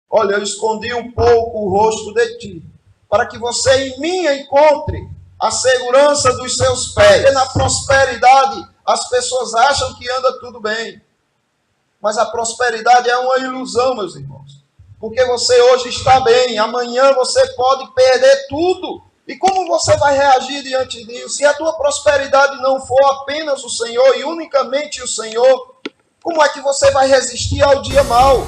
olha, eu escondi um pouco o rosto de ti, para que você em mim encontre a segurança dos seus pés. Porque na prosperidade as pessoas acham que anda tudo bem. Mas a prosperidade é uma ilusão, meus irmãos. Porque você hoje está bem, amanhã você pode perder tudo. E como você vai reagir diante disso? Se a tua prosperidade não for apenas o Senhor e unicamente o Senhor, como é que você vai resistir ao dia mau?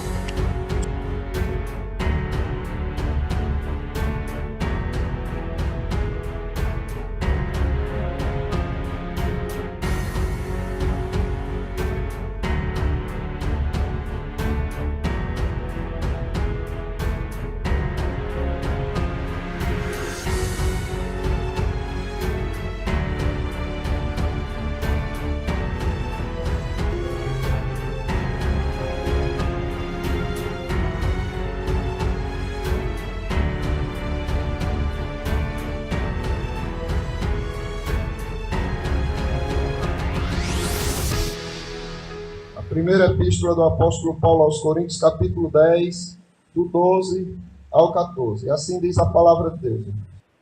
Primeira epístola do apóstolo Paulo aos Coríntios, capítulo 10, do 12 ao 14. Assim diz a palavra de Deus.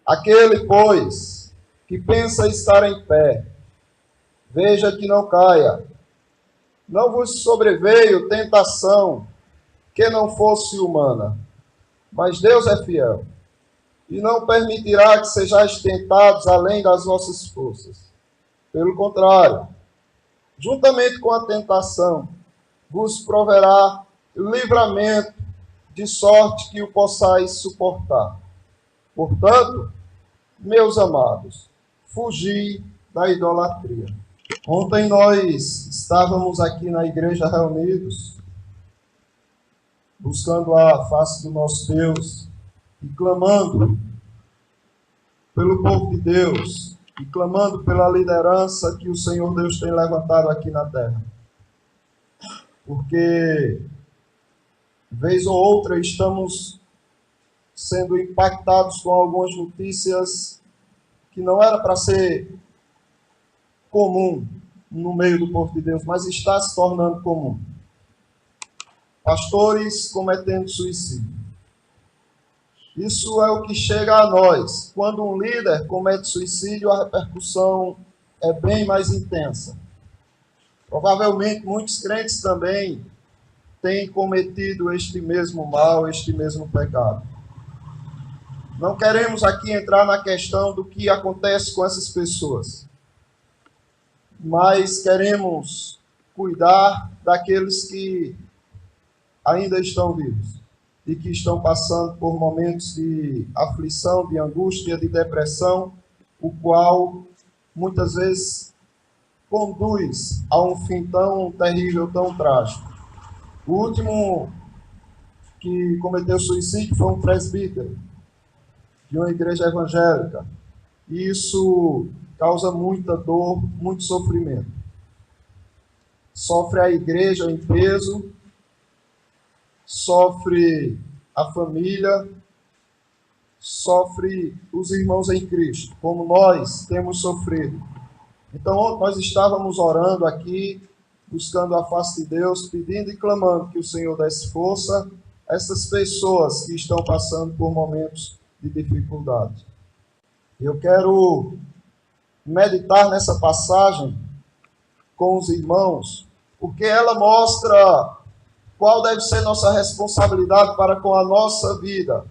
Aquele, pois, que pensa estar em pé, veja que não caia. Não vos sobreveio tentação que não fosse humana, mas Deus é fiel, e não permitirá que sejais tentados além das vossas forças. Pelo contrário, juntamente com a tentação, vos proverá livramento, de sorte que o possais suportar. Portanto, meus amados, fugi da idolatria. Ontem nós estávamos aqui na igreja reunidos, buscando a face do nosso Deus e clamando pelo povo de Deus, e clamando pela liderança que o Senhor Deus tem levantado aqui na terra. Porque, vez ou outra, estamos sendo impactados com algumas notícias que não era para ser comum no meio do povo de Deus, mas está se tornando comum. Pastores cometendo suicídio. Isso é o que chega a nós. Quando um líder comete suicídio, a repercussão é bem mais intensa. Provavelmente muitos crentes também têm cometido este mesmo mal, este mesmo pecado. Não queremos aqui entrar na questão do que acontece com essas pessoas, mas queremos cuidar daqueles que ainda estão vivos e que estão passando por momentos de aflição, de angústia, de depressão, o qual muitas vezes conduz a um fim tão terrível, tão trágico. O último que cometeu suicídio foi um presbítero de uma igreja evangélica. E isso causa muita dor, muito sofrimento. Sofre a igreja em peso, sofre a família, sofre os irmãos em Cristo, como nós temos sofrido. Então, nós estávamos orando aqui, buscando a face de Deus, pedindo e clamando que o Senhor desse força a essas pessoas que estão passando por momentos de dificuldade. Eu quero meditar nessa passagem com os irmãos, porque ela mostra qual deve ser nossa responsabilidade para com a nossa vida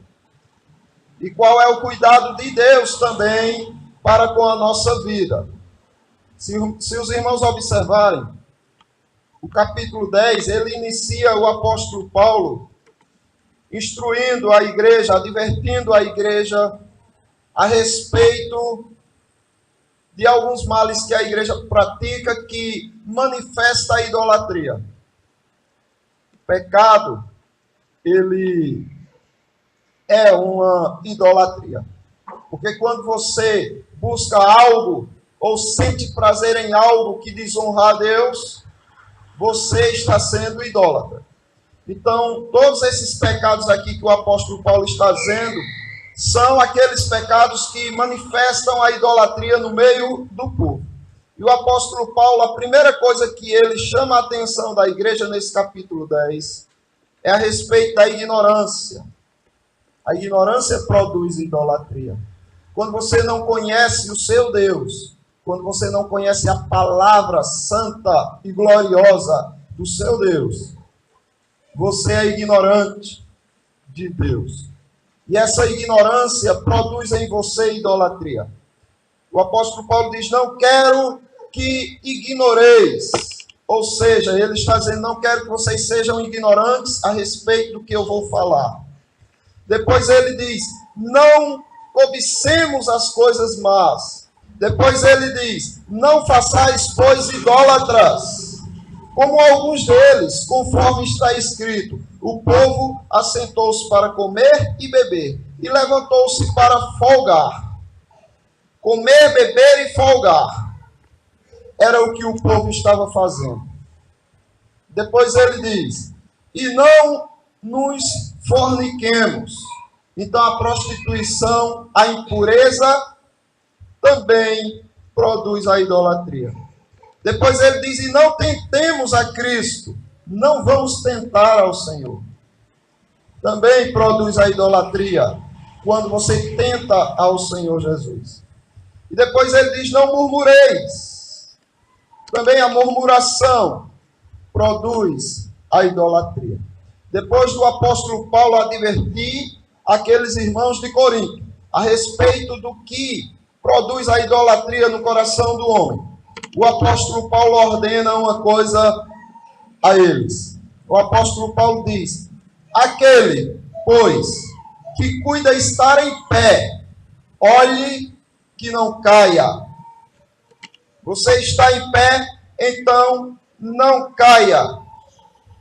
e qual é o cuidado de Deus também para com a nossa vida. Se os irmãos observarem, o capítulo 10, ele inicia o apóstolo Paulo instruindo a igreja, advertindo a igreja a respeito de alguns males que a igreja pratica que manifesta a idolatria. O pecado, ele é uma idolatria. Porque quando você busca algo ou sente prazer em algo que desonra a Deus, você está sendo idólatra. Então, todos esses pecados aqui que o apóstolo Paulo está dizendo, são aqueles pecados que manifestam a idolatria no meio do povo. E o apóstolo Paulo, a primeira coisa que ele chama a atenção da igreja nesse capítulo 10, é a respeito da ignorância. A ignorância produz idolatria. Quando você não conhece o seu Deus, quando você não conhece a palavra santa e gloriosa do seu Deus, você é ignorante de Deus. E essa ignorância produz em você idolatria. O apóstolo Paulo diz, não quero que ignoreis. Ou seja, ele está dizendo, não quero que vocês sejam ignorantes a respeito do que eu vou falar. Depois ele diz, não cobicemos as coisas más. Depois ele diz, não façais, pois, idólatras, como alguns deles, conforme está escrito. O povo assentou-se para comer e beber, e levantou-se para folgar. Comer, beber e folgar. Era o que o povo estava fazendo. Depois ele diz, e não nos forniquemos. Então a prostituição, a impureza, também produz a idolatria. Depois ele diz, e não tentemos a Cristo. Não vamos tentar ao Senhor. Também produz a idolatria, quando você tenta ao Senhor Jesus. E depois ele diz, não murmureis. Também a murmuração produz a idolatria. Depois do apóstolo Paulo advertir aqueles irmãos de Corinto a respeito do que produz a idolatria no coração do homem, o apóstolo Paulo ordena uma coisa a eles. O apóstolo Paulo diz, aquele, pois, que cuida estar em pé, olhe que não caia. Você está em pé, então não caia.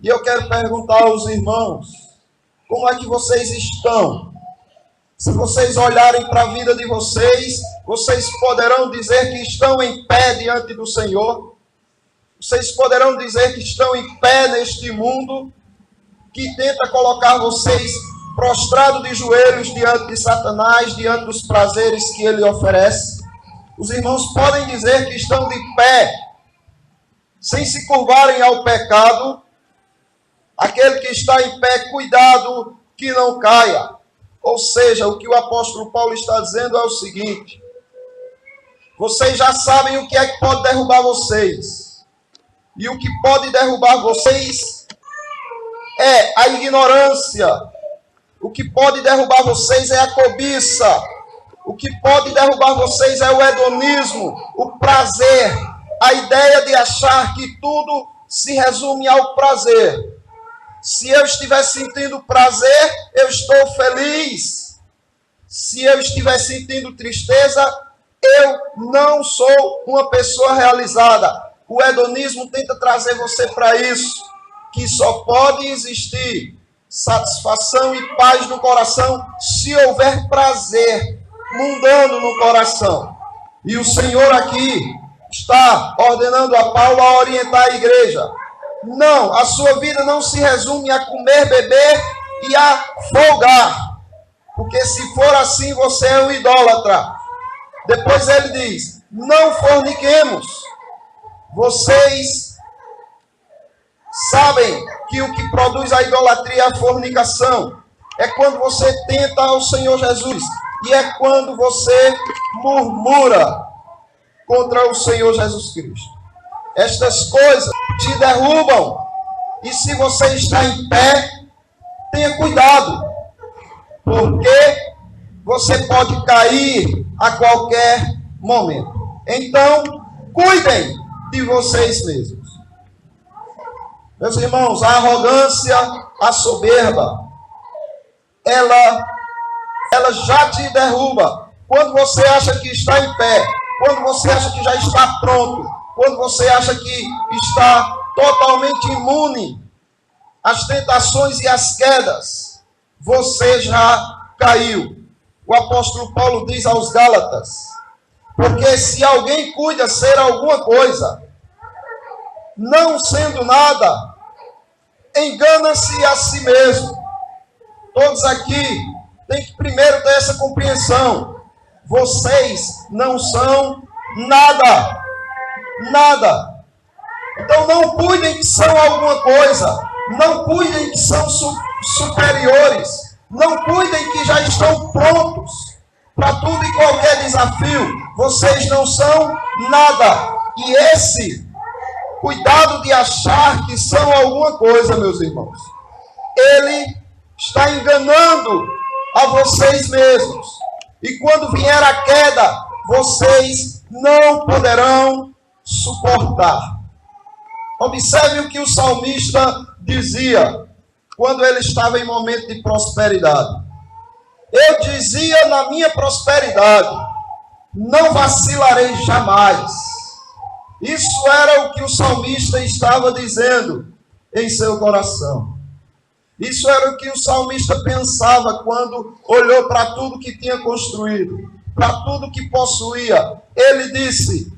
E eu quero perguntar aos irmãos, como é que vocês estão? Se vocês olharem para a vida de vocês, vocês poderão dizer que estão em pé diante do Senhor? Vocês poderão dizer que estão em pé neste mundo que tenta colocar vocês prostrados de joelhos diante de Satanás, diante dos prazeres que ele oferece? Os irmãos podem dizer que estão de pé, sem se curvarem ao pecado? Aquele que está em pé, cuidado que não caia. Ou seja, o que o apóstolo Paulo está dizendo é o seguinte: vocês já sabem o que é que pode derrubar vocês. E o que pode derrubar vocês é a ignorância. O que pode derrubar vocês é a cobiça. O que pode derrubar vocês é o hedonismo, o prazer, a ideia de achar que tudo se resume ao prazer. Se eu estiver sentindo prazer, eu estou feliz. Se eu estiver sentindo tristeza, eu não sou uma pessoa realizada. O hedonismo tenta trazer você para isso, que só pode existir satisfação e paz no coração se houver prazer mundano no coração. E o Senhor aqui está ordenando a Paulo a orientar a igreja. Não, a sua vida não se resume a comer, beber e a folgar. Porque se for assim, você é um idólatra. Depois ele diz, não forniquemos. Vocês sabem que o que produz a idolatria é a fornicação. É quando você tenta ao Senhor Jesus. E é quando você murmura contra o Senhor Jesus Cristo. Estas coisas te derrubam. E se você está em pé, tenha cuidado. Porque você pode cair a qualquer momento. Então, cuidem de vocês mesmos. Meus irmãos, a arrogância, a soberba, ela já te derruba. Quando você acha que está em pé, quando você acha que já está pronto, quando você acha que está totalmente imune às tentações e às quedas, você já caiu. O apóstolo Paulo diz aos Gálatas, porque se alguém cuida ser alguma coisa, não sendo nada, engana-se a si mesmo. Todos aqui têm que primeiro ter essa compreensão. Vocês não são nada. Nada. Então não cuidem que são alguma coisa. Não cuidem que são superiores. Não cuidem que já estão prontos para tudo e qualquer desafio. Vocês não são nada. E esse cuidado de achar que são alguma coisa, meus irmãos, ele está enganando a vocês mesmos. E quando vier a queda, vocês não poderão suportar. Observe o que o salmista dizia quando ele estava em momento de prosperidade. Eu dizia na minha prosperidade, não vacilarei jamais. Isso era o que o salmista estava dizendo em seu coração. Isso era o que o salmista pensava quando olhou para tudo que tinha construído, para tudo que possuía. Ele disse,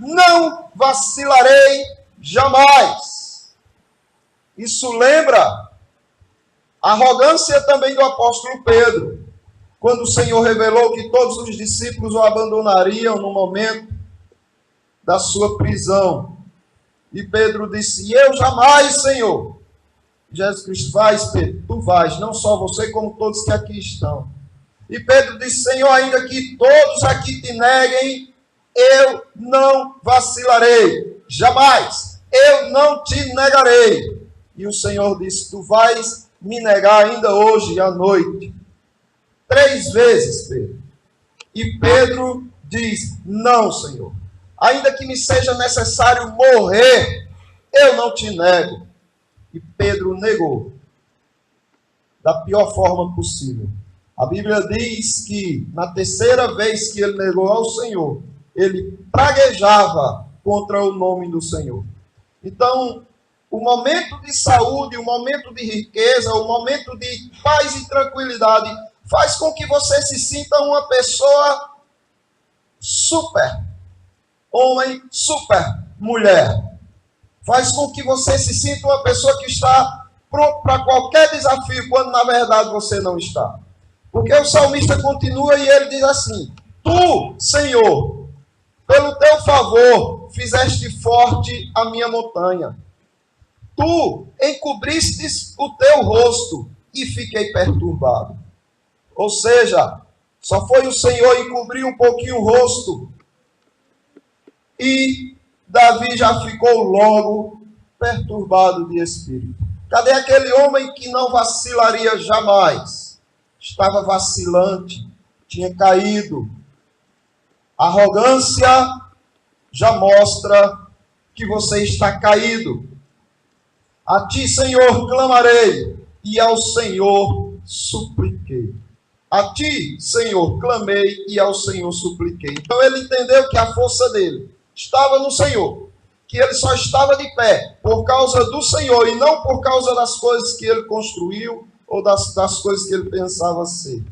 não vacilarei jamais. Isso lembra a arrogância também do apóstolo Pedro, quando o Senhor revelou que todos os discípulos o abandonariam no momento da sua prisão. E Pedro disse, eu jamais, Senhor. Jesus Cristo, vais, Pedro, tu vais, não só você, como todos que aqui estão. E Pedro disse, Senhor, ainda que todos aqui te neguem, eu não vacilarei, jamais, eu não te negarei. E o Senhor disse, tu vais me negar ainda hoje à noite, 3 vezes, Pedro. E Pedro diz, não, Senhor, ainda que me seja necessário morrer, eu não te nego. E Pedro negou, da pior forma possível. A Bíblia diz que, na 3ª vez que ele negou ao Senhor, ele praguejava contra o nome do Senhor. Então, o momento de saúde, o momento de riqueza, o momento de paz e tranquilidade, faz com que você se sinta uma pessoa super homem, super mulher. Faz com que você se sinta uma pessoa que está pronto para qualquer desafio, quando na verdade você não está. Porque o salmista continua e ele diz assim, tu, Senhor, pelo teu favor, fizeste forte a minha montanha. Tu encobristes o teu rosto e fiquei perturbado. Ou seja, só foi o Senhor encobrir um pouquinho o rosto e Davi já ficou logo perturbado de espírito. Cadê aquele homem que não vacilaria jamais? Estava vacilante, tinha caído. A arrogância já mostra que você está caído. A ti, Senhor, clamarei, e ao Senhor supliquei. A ti, Senhor, clamei, e ao Senhor supliquei. Então ele entendeu que a força dele estava no Senhor, que ele só estava de pé por causa do Senhor e não por causa das coisas que ele construiu ou das coisas que ele pensava ser.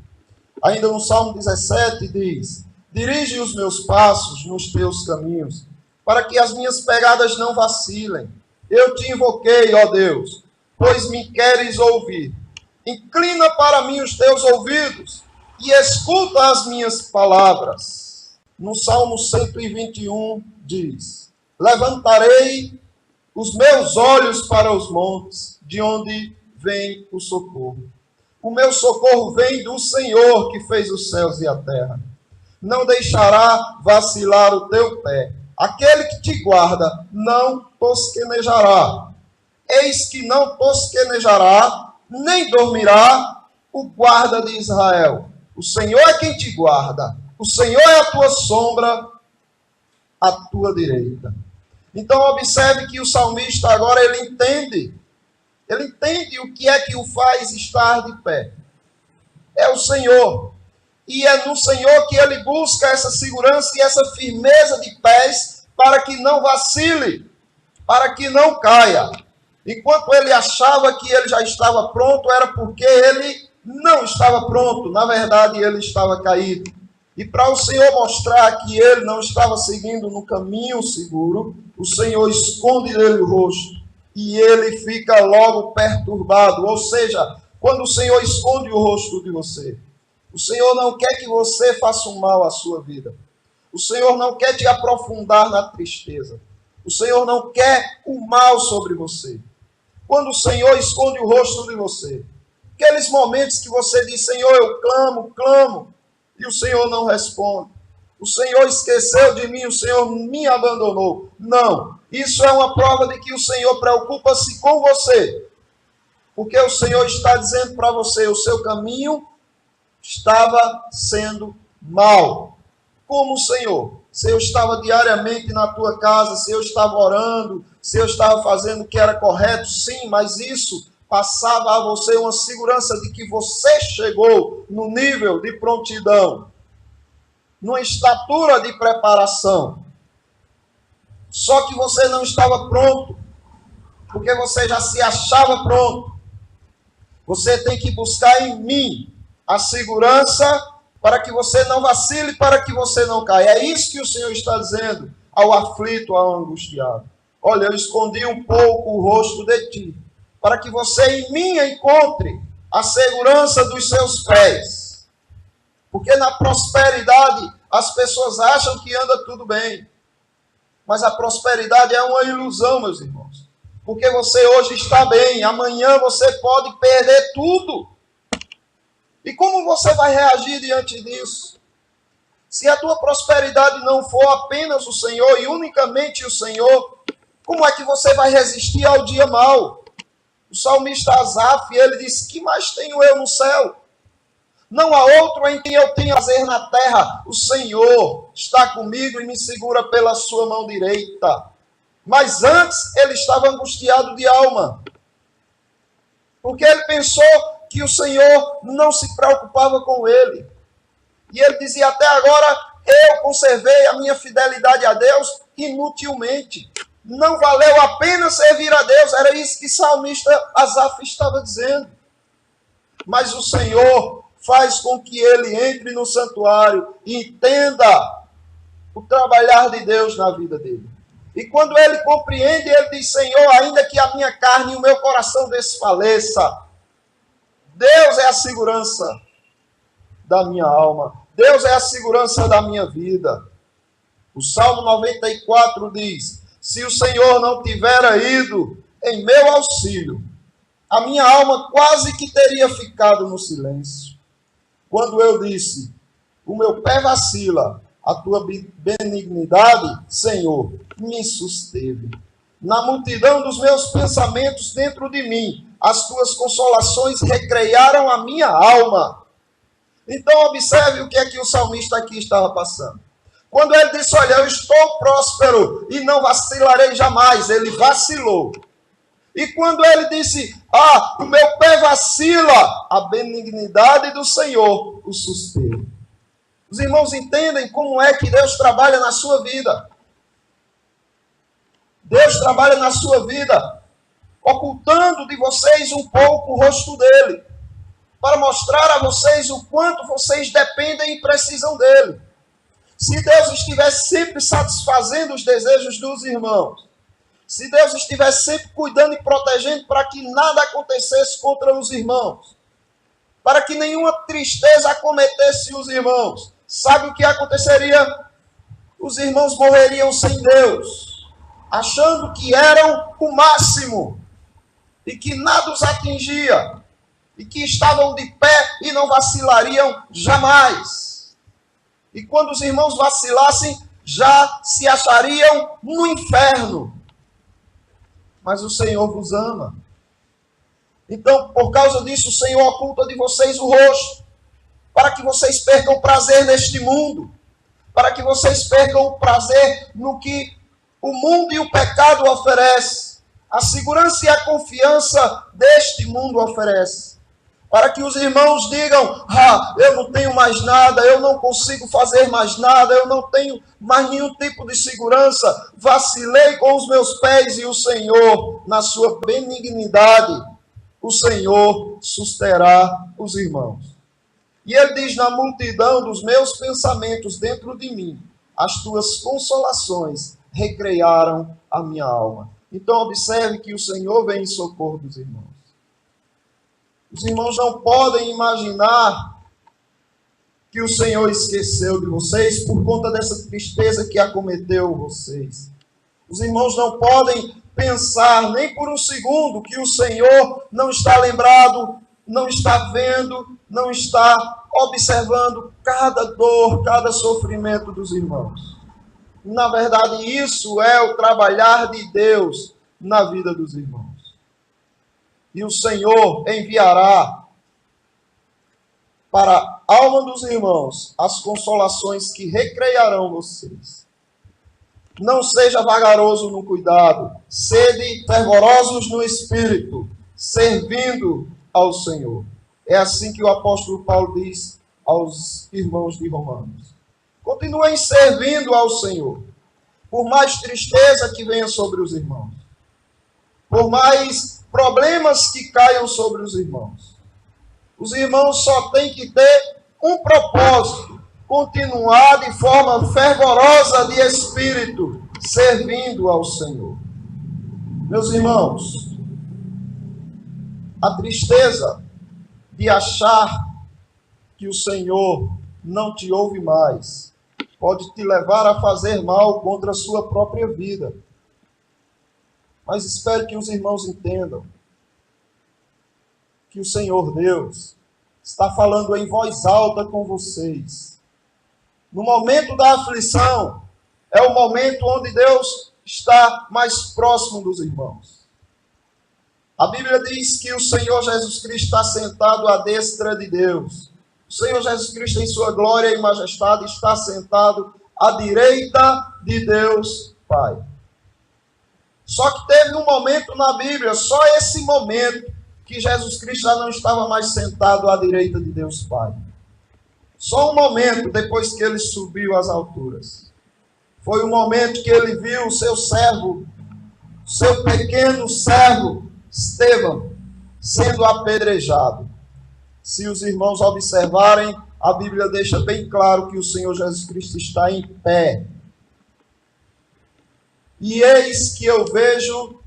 Ainda no Salmo 17 diz, dirige os meus passos nos teus caminhos, para que as minhas pegadas não vacilem. Eu te invoquei, ó Deus, pois me queres ouvir. Inclina para mim os teus ouvidos e escuta as minhas palavras. No Salmo 121 diz, levantarei os meus olhos para os montes, de onde vem o socorro. O meu socorro vem do Senhor, que fez os céus e a terra. Não deixará vacilar o teu pé. Aquele que te guarda não tosquenejará. Eis que não tosquenejará, nem dormirá o guarda de Israel. O Senhor é quem te guarda. O Senhor é a tua sombra, à tua direita. Então observe que o salmista agora ele entende o que é que o faz estar de pé. É o Senhor. E é no Senhor que ele busca essa segurança e essa firmeza de pés para que não vacile, para que não caia. Enquanto ele achava que ele já estava pronto, era porque ele não estava pronto. Na verdade, ele estava caído. E para o Senhor mostrar que ele não estava seguindo no caminho seguro, o Senhor esconde dele o rosto e ele fica logo perturbado. Ou seja, quando o Senhor esconde o rosto de você, o Senhor não quer que você faça um mal à sua vida. O Senhor não quer te aprofundar na tristeza. O Senhor não quer o mal sobre você. quando o Senhor esconde o rosto de você. Aqueles momentos que você diz, Senhor, eu clamo, clamo, e o Senhor não responde. O Senhor esqueceu de mim, o Senhor me abandonou. Não, isso é uma prova de que o Senhor preocupa-se com você. Porque o Senhor está dizendo para você, o seu caminho estava sendo mau. Como o Senhor? Se eu estava diariamente na tua casa, se eu estava orando, se eu estava fazendo o que era correto, sim, mas isso passava a você uma segurança de que você chegou no nível de prontidão, numa estatura de preparação. Só que você não estava pronto, porque você já se achava pronto. Você tem que buscar em mim a segurança para que você não vacile, para que você não caia. É isso que o Senhor está dizendo ao aflito, ao angustiado. Olha, eu escondi um pouco o rosto de ti, para que você em mim encontre a segurança dos seus pés. Porque na prosperidade as pessoas acham que anda tudo bem. Mas a prosperidade é uma ilusão, meus irmãos. Porque você hoje está bem, amanhã você pode perder tudo. E como você vai reagir diante disso? Se a tua prosperidade não for apenas o Senhor e unicamente o Senhor, como é que você vai resistir ao dia mau? O salmista Asaf, ele diz, que mais tenho eu no céu? Não há outro em quem eu tenha prazer na terra. O Senhor está comigo e me segura pela sua mão direita. Mas antes ele estava angustiado de alma. Porque ele pensou que o Senhor não se preocupava com ele. E ele dizia, até agora eu conservei a minha fidelidade a Deus inutilmente. Não valeu a pena servir a Deus. Era isso que o salmista Asaf estava dizendo. Mas o Senhor faz com que ele entre no santuário e entenda o trabalhar de Deus na vida dele. E quando ele compreende, ele diz, Senhor, ainda que a minha carne e o meu coração desfaleça, Deus é a segurança da minha alma. Deus é a segurança da minha vida. O Salmo 94 diz, se o Senhor não tivera ido em meu auxílio, a minha alma quase que teria ficado no silêncio. Quando eu disse, o meu pé vacila, a tua benignidade, Senhor, me susteve. Na multidão dos meus pensamentos dentro de mim, as tuas consolações recrearam a minha alma. Então observe o que é que o salmista aqui estava passando. Quando ele disse, olha, eu estou próspero e não vacilarei jamais, ele vacilou. E quando ele disse, o meu pé vacila, a benignidade do Senhor o susteve. Os irmãos entendem como é que Deus trabalha na sua vida. Deus trabalha na sua vida, ocultando de vocês um pouco o rosto dele, para mostrar a vocês o quanto vocês dependem e precisam dele. Se Deus estivesse sempre satisfazendo os desejos dos irmãos, se Deus estivesse sempre cuidando e protegendo para que nada acontecesse contra os irmãos, para que nenhuma tristeza acometesse os irmãos, sabe o que aconteceria? Os irmãos morreriam sem Deus, achando que eram o máximo, e que nada os atingia, e que estavam de pé e não vacilariam jamais. E quando os irmãos vacilassem, já se achariam no inferno. Mas o Senhor vos ama. Então, por causa disso, o Senhor oculta de vocês o rosto, para que vocês percam prazer neste mundo, para que vocês percam o prazer no que o mundo e o pecado oferecem, a segurança e a confiança deste mundo oferece. Para que os irmãos digam, eu não tenho mais nada, eu não consigo fazer mais nada, eu não tenho mais nenhum tipo de segurança, vacilei com os meus pés e o Senhor, na sua benignidade, o Senhor susterá os irmãos. E ele diz, na multidão dos meus pensamentos dentro de mim, as tuas consolações recrearam a minha alma. Então observe que o Senhor vem em socorro dos irmãos. Os irmãos não podem imaginar que o Senhor esqueceu de vocês por conta dessa tristeza que acometeu vocês. Os irmãos não podem pensar nem por um segundo que o Senhor não está lembrado, não está vendo, não está observando cada dor, cada sofrimento dos irmãos. Na verdade, isso é o trabalhar de Deus na vida dos irmãos. E o Senhor enviará para a alma dos irmãos as consolações que recrearão vocês. Não seja vagaroso no cuidado, sede fervorosos no espírito, servindo ao Senhor. É assim que o apóstolo Paulo diz aos irmãos de Romanos. Continuem servindo ao Senhor, por mais tristeza que venha sobre os irmãos, por mais problemas que caiam sobre os irmãos. Os irmãos só têm que ter um propósito: continuar de forma fervorosa de espírito, servindo ao Senhor. Meus irmãos, a tristeza de achar que o Senhor não te ouve mais pode te levar a fazer mal contra a sua própria vida. Mas espero que os irmãos entendam que o Senhor Deus está falando em voz alta com vocês. No momento da aflição, é o momento onde Deus está mais próximo dos irmãos. A Bíblia diz que o Senhor Jesus Cristo está sentado à destra de Deus. O Senhor Jesus Cristo, em sua glória e majestade, está sentado à direita de Deus Pai. Só que teve um momento na Bíblia, só esse momento, que Jesus Cristo já não estava mais sentado à direita de Deus Pai. Só um momento depois que ele subiu às alturas. Foi o momento que ele viu o seu servo, seu pequeno servo, Estevão, sendo apedrejado. Se os irmãos observarem, a Bíblia deixa bem claro que o Senhor Jesus Cristo está em pé. E eis que eu vejo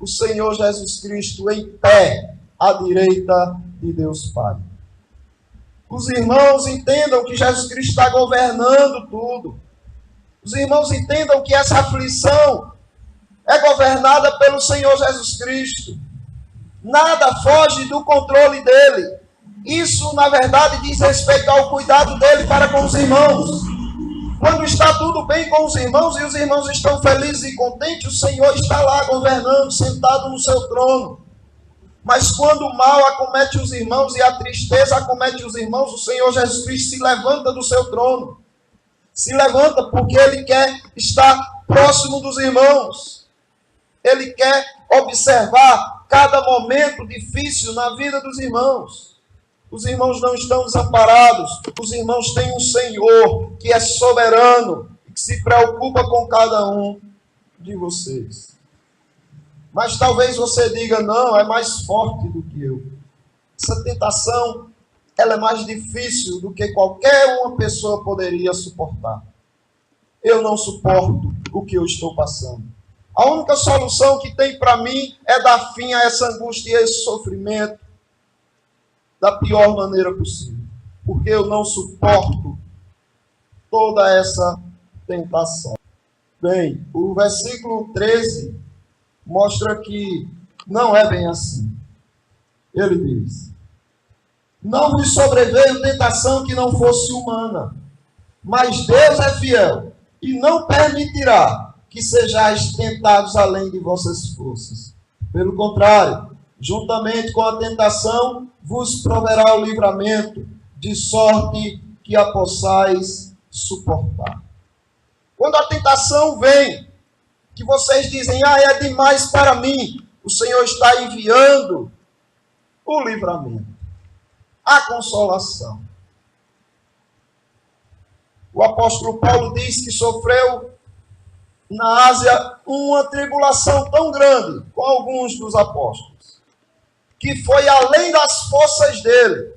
o Senhor Jesus Cristo em pé, à direita de Deus Pai. Os irmãos entendam que Jesus Cristo está governando tudo. Os irmãos entendam que essa aflição é governada pelo Senhor Jesus Cristo. Nada foge do controle dele. Isso, na verdade, diz respeito ao cuidado dele para com os irmãos. Quando está tudo bem com os irmãos e os irmãos estão felizes e contentes, o Senhor está lá governando, sentado no seu trono. Mas quando o mal acomete os irmãos e a tristeza acomete os irmãos, o Senhor Jesus Cristo se levanta do seu trono. Se levanta porque Ele quer estar próximo dos irmãos. Ele quer observar cada momento difícil na vida dos irmãos. Os irmãos não estão desamparados. Os irmãos têm um Senhor que é soberano e que se preocupa com cada um de vocês. Mas talvez você diga, não, é mais forte do que eu. Essa tentação, ela é mais difícil do que qualquer uma pessoa poderia suportar. Eu não suporto o que eu estou passando. A única solução que tem para mim é dar fim a essa angústia e a esse sofrimento da pior maneira possível. Porque eu não suporto toda essa tentação. Bem, o versículo 13 mostra que não é bem assim. Ele diz: não vos sobreveio tentação que não fosse humana, mas Deus é fiel e não permitirá que sejais tentados além de vossas forças. Pelo contrário, juntamente com a tentação, vos proverá o livramento, de sorte que a possais suportar. Quando a tentação vem, que vocês dizem, é demais para mim, o Senhor está enviando o livramento, a consolação. O apóstolo Paulo diz que sofreu na Ásia uma tribulação tão grande com alguns dos apóstolos, que foi além das forças dele,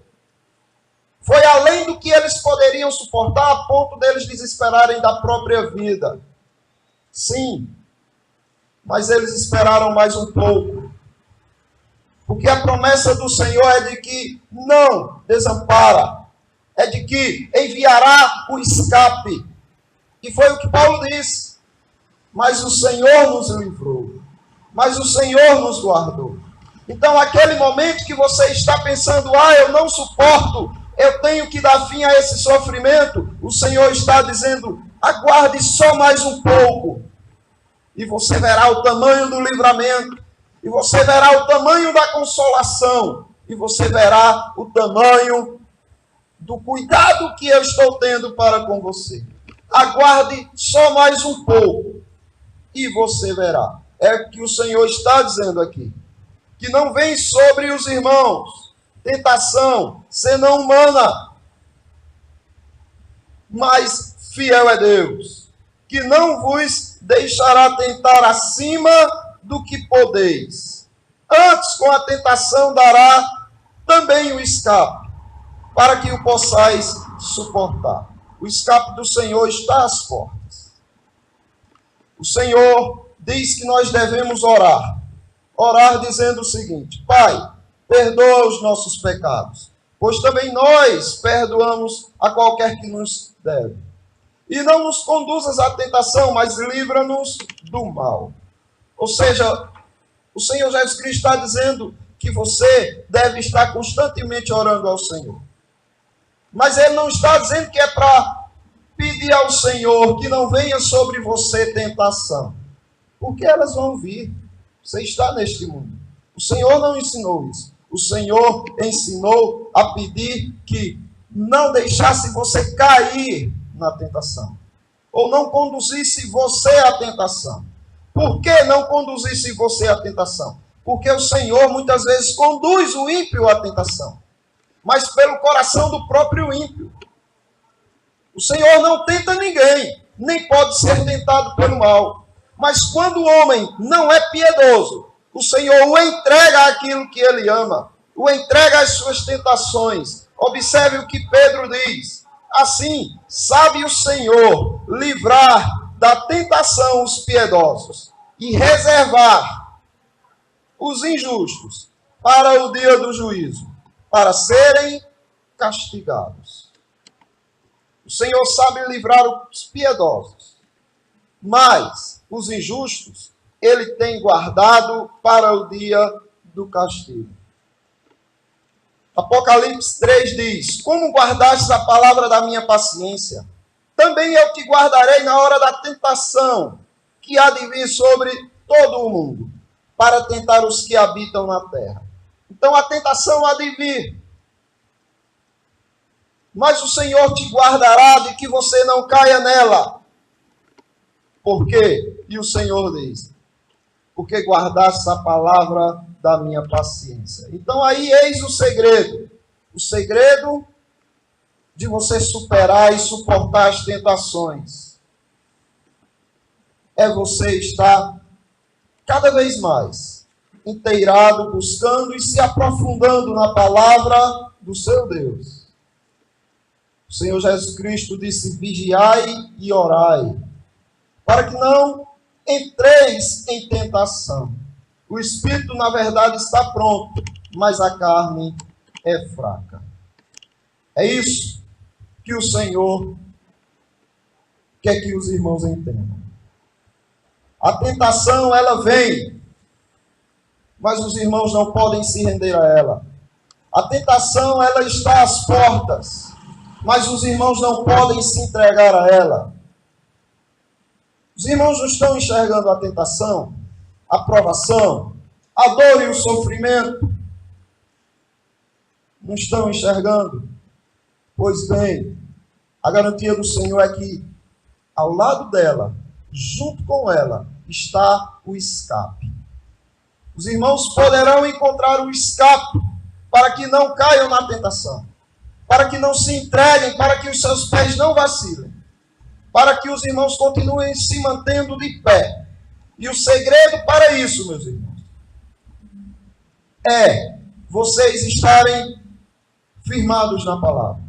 foi além do que eles poderiam suportar, a ponto deles desesperarem da própria vida. Sim, mas eles esperaram mais um pouco, porque a promessa do Senhor é de que não desampara, é de que enviará o escape, e foi o que Paulo disse. Mas o Senhor nos livrou. mas o Senhor nos guardou. Então, aquele momento que você está pensando, eu não suporto, eu tenho que dar fim a esse sofrimento, o Senhor está dizendo, aguarde só mais um pouco, e você verá o tamanho do livramento, e você verá o tamanho da consolação, e você verá o tamanho do cuidado que eu estou tendo para com você. Aguarde só mais um pouco, e você verá. É o que o Senhor está dizendo aqui. Que não vem sobre os irmãos tentação, senão humana, mas fiel é Deus, que não vos deixará tentar acima do que podeis. Antes, com a tentação, dará também o escape, para que o possais suportar. O escape do Senhor está às portas. O Senhor diz que nós devemos orar. Orar dizendo o seguinte: Pai, perdoa os nossos pecados, pois também nós perdoamos a qualquer que nos deve. E não nos conduzas à tentação, mas livra-nos do mal. Ou seja, o Senhor Jesus Cristo está dizendo que você deve estar constantemente orando ao Senhor. Mas Ele não está dizendo que é para pedir ao Senhor que não venha sobre você tentação. Porque elas vão vir. Você está neste mundo. O Senhor não ensinou isso. O Senhor ensinou a pedir que não deixasse você cair na tentação. Ou não conduzisse você à tentação. Por que não conduzisse você à tentação? Porque o Senhor muitas vezes conduz o ímpio à tentação. Mas pelo coração do próprio ímpio. O Senhor não tenta ninguém. Nem pode ser tentado pelo mal. Mas quando o homem não é piedoso, o Senhor o entrega àquilo que ele ama, o entrega às suas tentações. Observe o que Pedro diz. Assim, sabe o Senhor livrar da tentação os piedosos e reservar os injustos para o dia do juízo, para serem castigados. O Senhor sabe livrar os piedosos, mas os injustos, Ele tem guardado para o dia do castigo. Apocalipse 3 diz: Como guardastes a palavra da minha paciência, também eu te guardarei na hora da tentação, que há de vir sobre todo o mundo, para tentar os que habitam na terra. Então a tentação há de vir. Mas o Senhor te guardará de que você não caia nela. Por quê? E o Senhor diz: porque guardaste a palavra da minha paciência. Então aí eis o segredo. O segredo de você superar e suportar as tentações é você estar cada vez mais inteirado, buscando e se aprofundando na palavra do seu Deus. O Senhor Jesus Cristo disse: vigiai e orai, para que não entreis em tentação. O espírito, na verdade, está pronto, mas a carne é fraca. É isso que o Senhor quer que os irmãos entendam. A tentação, ela vem, mas os irmãos não podem se render a ela. A tentação, ela está às portas, mas os irmãos não podem se entregar a ela. Os irmãos não estão enxergando a tentação, a provação, a dor e o sofrimento. Não estão enxergando. Pois bem, a garantia do Senhor é que ao lado dela, junto com ela, está o escape. Os irmãos poderão encontrar o escape para que não caiam na tentação, para que não se entreguem, para que os seus pés não vacilem, para que os irmãos continuem se mantendo de pé. E o segredo para isso, meus irmãos, é vocês estarem firmados na palavra,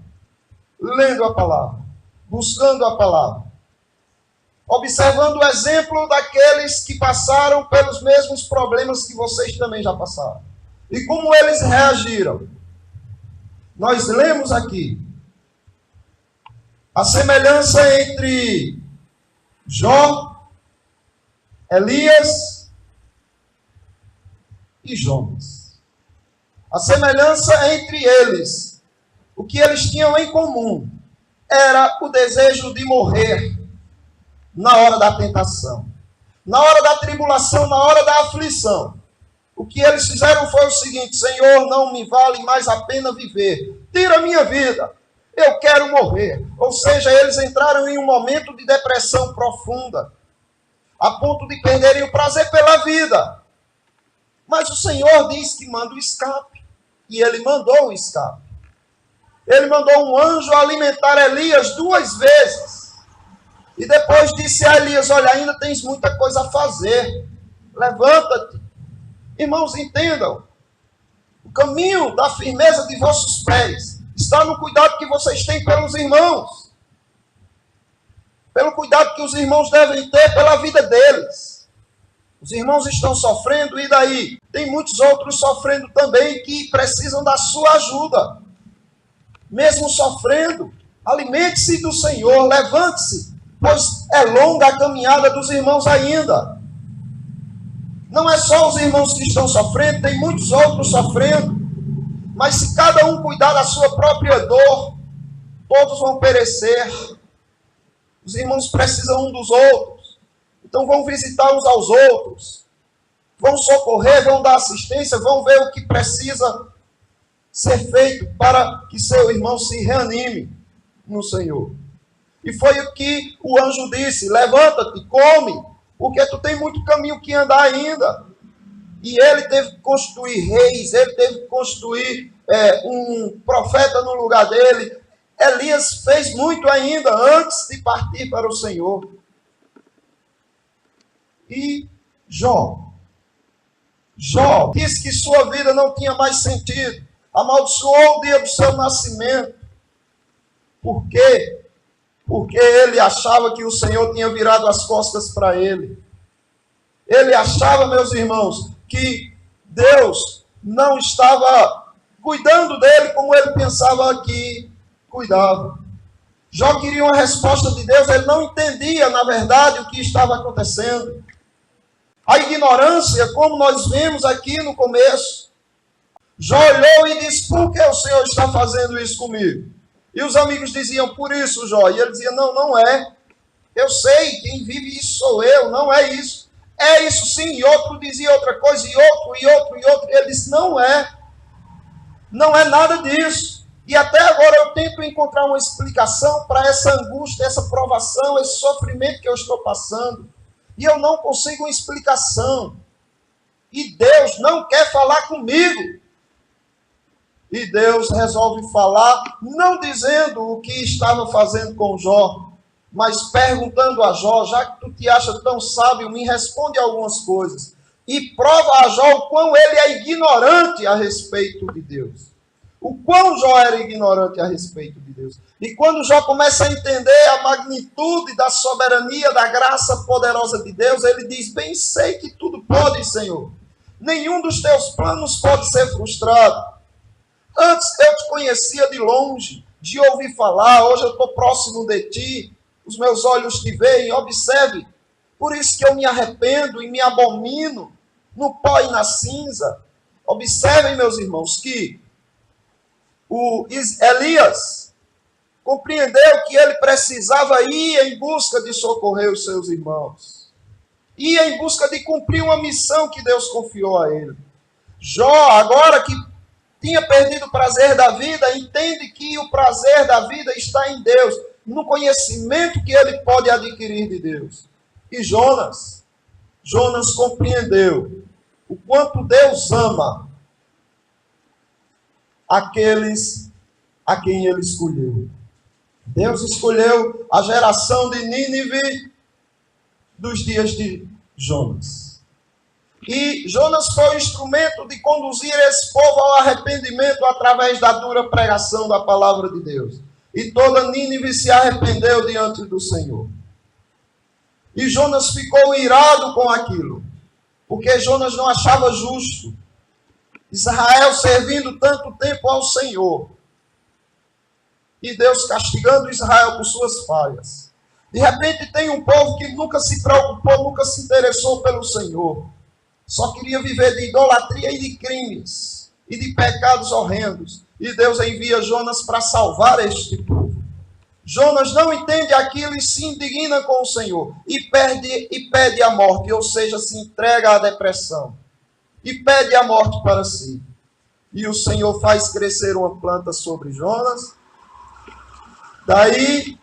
lendo a palavra, buscando a palavra, observando o exemplo daqueles que passaram pelos mesmos problemas que vocês também já passaram. E como eles reagiram. Nós lemos aqui a semelhança entre Jó, Elias e Jonas. A semelhança entre eles, o que eles tinham em comum, era o desejo de morrer na hora da tentação, na hora da tribulação, na hora da aflição. O que eles fizeram foi o seguinte: Senhor, não me vale mais a pena viver. Tira a minha vida. Eu quero morrer. Ou seja, eles entraram em um momento de depressão profunda, a ponto de perderem o prazer pela vida. Mas o Senhor diz que manda o escape. E ele mandou o escape. Ele mandou um anjo alimentar Elias 2 vezes. E depois disse a Elias: olha, ainda tens muita coisa a fazer. Levanta-te. Irmãos, entendam. O caminho da firmeza de vossos pés está no cuidado que vocês têm pelos irmãos. Pelo cuidado que os irmãos devem ter pela vida deles. Os irmãos estão sofrendo, e daí? Tem muitos outros sofrendo também que precisam da sua ajuda. Mesmo sofrendo, alimente-se do Senhor, levante-se, pois é longa a caminhada dos irmãos ainda. Não é só os irmãos que estão sofrendo, tem muitos outros sofrendo. Mas se cada um cuidar da sua própria dor, todos vão perecer. Os irmãos precisam um dos outros. Então vão visitar uns aos outros. Vão socorrer, vão dar assistência, vão ver o que precisa ser feito para que seu irmão se reanime no Senhor. E foi o que o anjo disse: levanta-te, come, porque tu tem muito caminho que andar ainda. E ele teve que constituir reis, ele teve que constituir um profeta no lugar dele. Elias fez muito ainda antes de partir para o Senhor. E Jó disse que sua vida não tinha mais sentido. Amaldiçoou o dia do seu nascimento. Por quê? Porque ele achava que o Senhor tinha virado as costas para ele. Ele achava, meus irmãos, que Deus não estava cuidando dele como ele pensava que cuidava. Jó queria uma resposta de Deus, ele não entendia, na verdade, o que estava acontecendo. A ignorância, como nós vemos aqui no começo. Jó olhou e disse: por que o Senhor está fazendo isso comigo? E os amigos diziam: por isso, Jó. E ele dizia: não, não é. Eu sei, quem vive isso sou eu, não é isso. É isso sim. E outro dizia outra coisa, e outro. E ele disse: não é. Não é nada disso. E até agora eu tento encontrar uma explicação para essa angústia, essa provação, esse sofrimento que eu estou passando. E eu não consigo uma explicação. E Deus não quer falar comigo. E Deus resolve falar, não dizendo o que estava fazendo com Jó, mas perguntando a Jó: já que tu te achas tão sábio, me responde algumas coisas. E prova a Jó o quão ele é ignorante a respeito de Deus. O quão Jó era ignorante a respeito de Deus. E quando Jó começa a entender a magnitude da soberania, da graça poderosa de Deus, ele diz: bem sei que tudo pode, Senhor. Nenhum dos teus planos pode ser frustrado. Antes eu te conhecia de longe, de ouvir falar, hoje eu estou próximo de ti, os meus olhos te veem, observe. Por isso que eu me arrependo e me abomino no pó e na cinza. Observem, meus irmãos, que o Elias compreendeu que ele precisava ir em busca de socorrer os seus irmãos. Ir em busca de cumprir uma missão que Deus confiou a ele. Jó, agora que tinha perdido o prazer da vida, entende que o prazer da vida está em Deus, no conhecimento que ele pode adquirir de Deus. E Jonas compreendeu o quanto Deus ama aqueles a quem ele escolheu. Deus escolheu a geração de Nínive dos dias de Jonas. E Jonas foi o instrumento de conduzir esse povo ao arrependimento através da dura pregação da palavra de Deus. E toda Nínive se arrependeu diante do Senhor. E Jonas ficou irado com aquilo, porque Jonas não achava justo Israel servindo tanto tempo ao Senhor, e Deus castigando Israel por suas falhas. De repente tem um povo que nunca se preocupou, nunca se interessou pelo Senhor. só queria viver de idolatria e de crimes, e de pecados horrendos. E Deus envia Jonas para salvar este povo. Jonas não entende aquilo e se indigna com o Senhor, e pede a morte, ou seja, se entrega à depressão, e pede a morte para si. E o Senhor faz crescer uma planta sobre Jonas. Daí,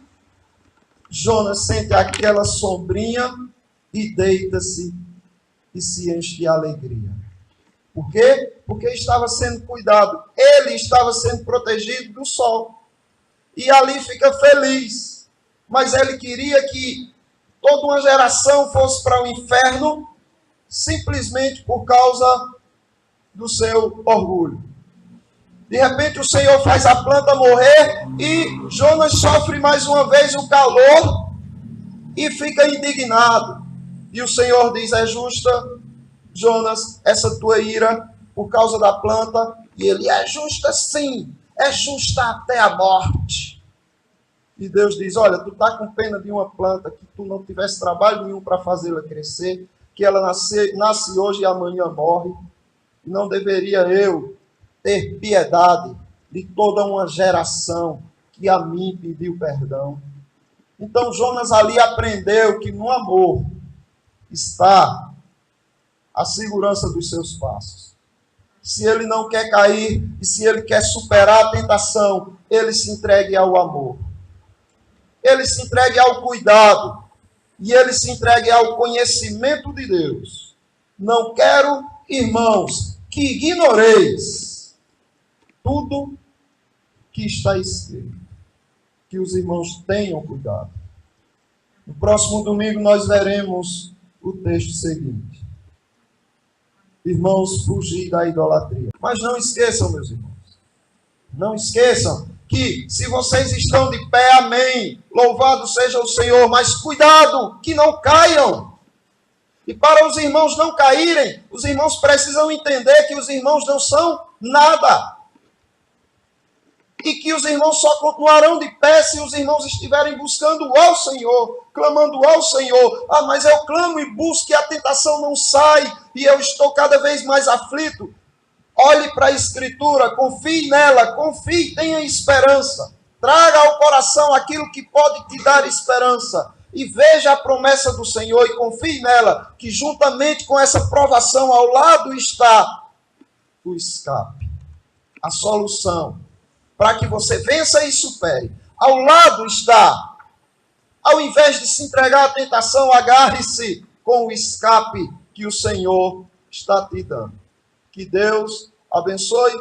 Jonas sente aquela sombrinha e deita-se e se enche de alegria. Por quê? Porque estava sendo cuidado. Ele estava sendo protegido do sol. E ali fica feliz. Mas ele queria que toda uma geração fosse para o inferno simplesmente por causa do seu orgulho. De repente o Senhor faz a planta morrer e Jonas sofre mais uma vez o calor e fica indignado. E o Senhor diz: é justa, Jonas, essa tua ira por causa da planta? E ele: é justa sim, é justa até a morte. E Deus diz: olha, tu está com pena de uma planta que tu não tivesse trabalho nenhum para fazê-la crescer, que ela nasce hoje e amanhã morre. Não deveria eu ter piedade de toda uma geração que a mim pediu perdão? Então Jonas ali aprendeu que no amor está a segurança dos seus passos. Se ele não quer cair e se ele quer superar a tentação, ele se entregue ao amor. Ele se entregue ao cuidado. E ele se entregue ao conhecimento de Deus. Não quero, irmãos, que ignoreis tudo que está escrito. Que os irmãos tenham cuidado. No próximo domingo nós veremos o texto seguinte. Irmãos, fugir da idolatria. Mas não esqueçam, meus irmãos. Não esqueçam que se vocês estão de pé, amém. Louvado seja o Senhor. Mas cuidado, que não caiam. E para os irmãos não caírem, os irmãos precisam entender que os irmãos não são nada. E que os irmãos só continuarão de pé se os irmãos estiverem buscando ao Senhor, clamando ao Senhor. Ah, mas eu clamo e busco e a tentação não sai, e eu estou cada vez mais aflito. Olhe para a Escritura, confie nela, confie, tenha esperança. Traga ao coração aquilo que pode te dar esperança. E veja a promessa do Senhor e confie nela, que juntamente com essa provação ao lado está o escape, a solução, para que você vença e supere. Ao lado está, ao invés de se entregar à tentação, agarre-se com o escape que o Senhor está te dando. Que Deus abençoe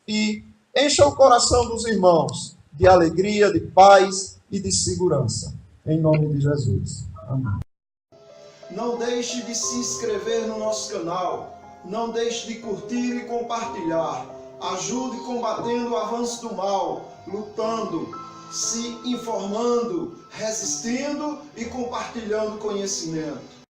e encha o coração dos irmãos de alegria, de paz e de segurança. Em nome de Jesus. Amém. Não deixe de se inscrever no nosso canal. Não deixe de curtir e compartilhar. Ajude combatendo o avanço do mal, lutando, se informando, resistindo e compartilhando conhecimento.